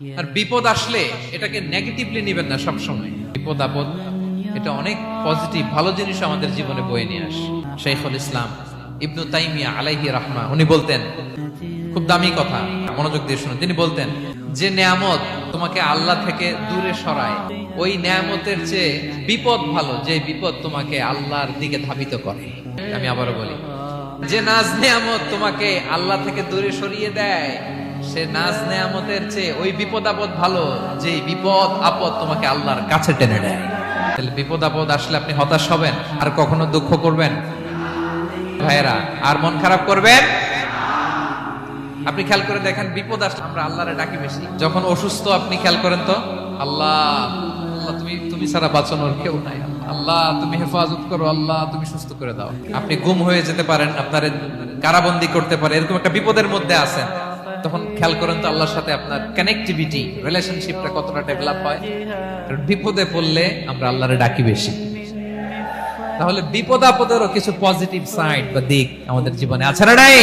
আর বিপদ আসলে এটাকে নেগেটিভলি নেবেন না। সবসময় বিপদ আপদ এটা অনেক পজিটিভ ভালো জিনিস আমাদের জীবনে বয়ে নিয়ে আসে। শাইখুল ইসলাম ইবনু তাইমিয়া আলাইহি রাহমা উনি বলতেন, খুব দামি কথা, মনোযোগ দিয়ে শুনুন। তিনি বলতেন যে নেয়ামত তোমাকে আল্লাহ থেকে দূরে সরায়, ওই নেয়ামতের চেয়ে বিপদ ভালো যে বিপদ তোমাকে আল্লাহর দিকে ধাবিত করে। আমি আবারও বলি, যে নাজ নেয়ামত তোমাকে আল্লাহ থেকে দূরে সরিয়ে দেয়, সে নাজ নেয়ামতের চেয়ে ওই বিপদ আপদ ভালো যে বিপদ আপদ তোমাকে আল্লাহর কাছে টেনে দেয়। তাহলে বিপদ আপদ আসলে আপনি হতাশ হবেন আর কখনো দুঃখ করবেন ভাইয়েরা, আর মন খারাপ করবেন? আপনি খেয়াল করে দেখেন, বিপদ আসলে আমরা আল্লাহরে ডাকি বেশি। যখন অসুস্থ আপনি খেয়াল করেন তো, আল্লাহ আল্লাহ তুমি ছাড়া বাঁচানোর কেউ নাই, আল্লাহ তুমি হেফাজত করো, আল্লাহ তুমি সুস্থ করে দাও। আপনি গুম হয়ে যেতে পারেন, আপনার কারাবন্দী করতে পারে, এরকম একটা বিপদের মধ্যে আছেন, তখন খেয়াল করেন তো আল্লাহর সাথে আপনার কানেক্টিভিটি, রিলেশনশিপটা কতটা ডেভেলপ হয়। বিপদে পড়লে আমরা আল্লাহরে ডাকি বেশি। তাহলে বিপদ আপদেরও কিছু পজিটিভ সাইড বা দিক আমাদের জীবনে আছে না নাই?